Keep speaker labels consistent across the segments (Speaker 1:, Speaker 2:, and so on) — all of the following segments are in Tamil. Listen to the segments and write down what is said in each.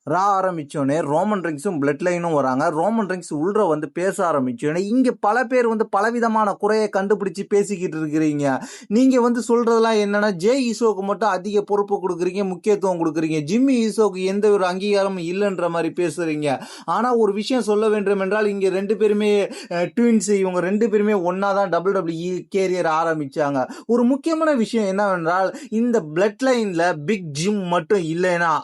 Speaker 1: ஆரம்பிச்சோனே ரோமன் ரிங்ஸும் பிளட் லைனும் வராங்க. ரோமன் ரிங்ஸ் உள்ள வந்து பேச ஆரம்பிச்சோனே, இங்க பல பேர் வந்து பலவிதமான குறைய கண்டுபிடிச்சு பேசிக்கிட்டு இருக்கிறீங்க. நீங்க வந்து சொல்றதெல்லாம் என்னன்னா, ஜே ஈசோக்கு மட்டும் அதிக பொறுப்பு குடுக்குறீங்க, முக்கியத்துவம் குடுக்குறீங்க. ஜிம்மி ஈசோக்கு எந்த ஒரு அங்கீகாரமும் இல்லன்ற மாரி பேசுறீங்க. ஆனா ஒரு விஷயம் சொல்ல வேண்டும் என்றால், இங்க 2 பேருமே ட்வின்ஸ். இவங்க 2 பேருமே ஒண்ணா தான் WWE கேரியர் ஆரம்பிச்சாங்க. ஒரு முக்கியமான விஷயம் என்னவென்றால், இந்த பிளட் லைன்ல பிக் ஜிம் மட்டும் இல்லைனா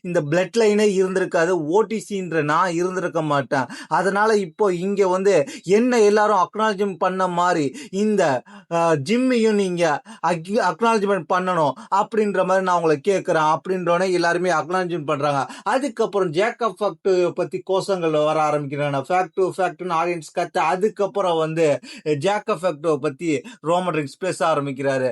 Speaker 1: இந்த பிளட் லைனே இருந்திருக்காது. ஓடிசின்ற நான் இருந்திருக்க மாட்டேன். அதனால இப்போ இங்க வந்து என்ன எல்லாரும் அக்னாலஜ்மெண்ட் பண்ண மாதிரி இந்த ஜிம்மையும் நீங்க அக்னாலஜ்மெண்ட் பண்ணணும் அப்படின்ற மாதிரி நான் உங்களை கேட்கிறேன் அப்படின்றோடனே எல்லாருமே அக்னாலஜ்மெண்ட் பண்றாங்க. அதுக்கப்புறம் ஜேக்கப் ஃபேக்ட் பத்தி கோஷங்கள் வர ஆரம்பிக்கிறாங்க. ஃபேக்ட்னு ஆடியன்ஸ் கத்த. அதுக்கப்புறம் வந்து ஜேக்கப் ஃபேக்ட் பத்தி ரோமன் ரிங்ஸ் பேச ஆரம்பிக்கிறாரு.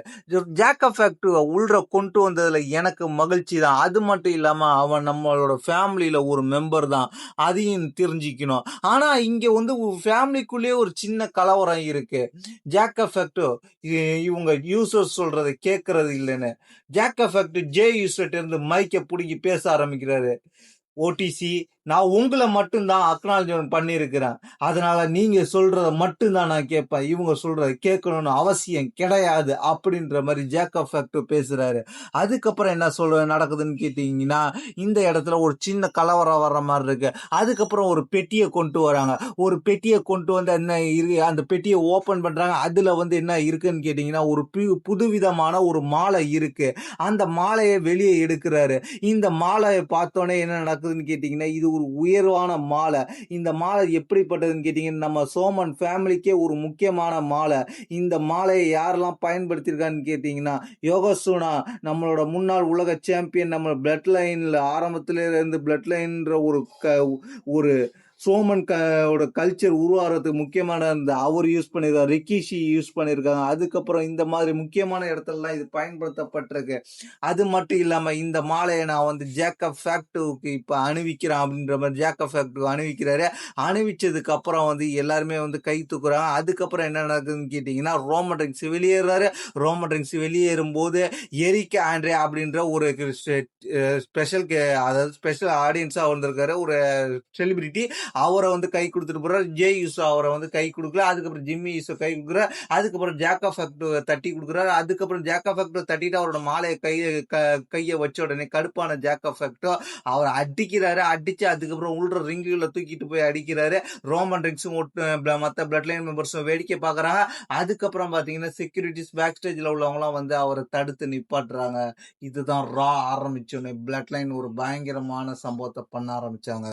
Speaker 1: ஜேக்கப் ஃபேக்ட் உள்ள கொண்டு வந்ததுல எனக்கு மகிழ்ச்சி தான். அது மட்டும் இல்லாம அவன் நம்மளோட ஃபேமிலியில ஒரு மெம்பர் தான், அதையும் தெரிஞ்சுக்கணும். ஆனா இங்க வந்து ஃபேமிலிக்குள்ளேயே ஒரு சின்ன கலவரம் இருக்கு. ஜாக் எஃபெக்ட் இவங்க யூசர்ஸ் சொல்றதை கேட்கறது இல்லைன்னு ஜாக் எஃபெக்ட் ஜே யூசர்ட் இருந்து மைக்க பிடிங்கி பேச ஆரம்பிக்கிறாரு. ஓடிசி நான் உங்களை மட்டும்தான் அக்னாலஜ்மெண்ட் பண்ணியிருக்கிறேன். அதனால நீங்க சொல்றத மட்டும்தான் நான் கேட்பேன். இவங்க சொல்றத கேட்கணும்னு அவசியம் கிடையாது அப்படின்ற மாதிரி ஜேக்கப் ஃபேக்ட் பேசுறாரு. அதுக்கப்புறம் என்ன நடக்குதுன்னு கேட்டீங்கன்னா, இந்த இடத்துல ஒரு சின்ன கலவரம் வர்ற மாதிரி இருக்கு. அதுக்கப்புறம் ஒரு பெட்டியை கொண்டு வராங்க. ஒரு பெட்டியை கொண்டு வந்து என்ன இருக்கு, அந்த பெட்டியை ஓபன் பண்றாங்க. அதுல வந்து என்ன இருக்குன்னு கேட்டீங்கன்னா, ஒரு புதுவிதமான ஒரு மாலை இருக்கு. அந்த மாலையை வெளியே எடுக்கிறாரு. இந்த மாலையை பார்த்தோன்னே என்ன நடக்குதுன்னு கேட்டீங்கன்னா, இது ஒரு உயர்வான மாலை. இந்த மாலை எப்படிப்பட்டதுன்னு கேட்டீங்கன்னா, நம்ம சோமன் ஃபேமிலிக்கே ஒரு முக்கியமான மாலை. இந்த மாலையை யாரெல்லாம் பயன்படுத்தியிருக்கான்னு கேட்டீங்கன்னா, யோகோசுனா நம்மளோட முன்னாள் உலக சாம்பியன், நம்ம பிளட் லைன்ல ஆரம்பத்திலே இருந்து பிளட் லைன்ற ஒரு சோமன் கல்ச்சர் உருவாகிறதுக்கு முக்கியமான இந்த அவர் யூஸ் பண்ணியிருக்காங்க, ரிக்கிஷி யூஸ் பண்ணியிருக்காங்க. அதுக்கப்புறம் இந்த மாதிரி முக்கியமான இடத்துலலாம் இது பயன்படுத்தப்பட்டிருக்கு. அது மட்டும் இல்லாம இந்த மாலையை நான் வந்து ஜேக்கப் ஃபேக்டுக்கு இப்ப அணிவிக்கிறேன் அப்படின்ற மாதிரி ஜேக்கப் ஃபேக்டுக்கு அணிவிக்கிறாரு. அணிவிச்சதுக்கு அப்புறம் வந்து எல்லாருமே வந்து கை தூக்குறாங்க. அதுக்கப்புறம் என்ன நடக்குதுன்னு கேட்டீங்கன்னா, ரோமன் ரிங்ஸ் வெளியேறாரு. ரோமன் ரிங்ஸ் வெளியேறும் போது எரிக் ஆண்ட்ரே அப்படின்ற ஒரு அதாவது ஸ்பெஷல் ஆடியன்ஸா வந்திருக்காரு, ஒரு செலிபிரிட்டி. அவரை வந்து கை கொடுத்துட்டு போறாரு. ஜே யூசோ அவரை வந்து கை கொடுக்கல. அதுக்கப்புறம் ஜிம்மி யூசோ கை கொடுக்குறாரு. அதுக்கப்புறம் ஜேக்கப் ஃபேக்ட் தட்டி கொடுக்குறாரு. அதுக்கப்புறம் ஜேக்கப் ஃபேக்ட் தட்டிட்டு அவரோட மாலையை கையை வச்ச உடனே கடுப்பான ஜேக்கப் ஃபேக்ட் அவர் அடிக்கிறாரு. அடிச்சு அதுக்கப்புறம் உள்ள ரிங்குல தூக்கிட்டு போய் அடிக்கிறாரு. ரோமன் ரிங்ஸும் மற்ற பிளட் லைன் மெம்பர்ஸும் வேடிக்கை பார்க்கறாங்க. அதுக்கப்புறம் பாத்தீங்கன்னா செக்யூரிட்டிஸ் பேக் ஸ்டேஜ்ல உள்ளவங்களாம் வந்து அவரை தடுத்து நிப்பாட்டுறாங்க. இதுதான் ஆரம்பிச்சோன்னே பிளட் லைன் ஒரு பயங்கரமான சம்பவத்தை பண்ண ஆரம்பிச்சாங்க.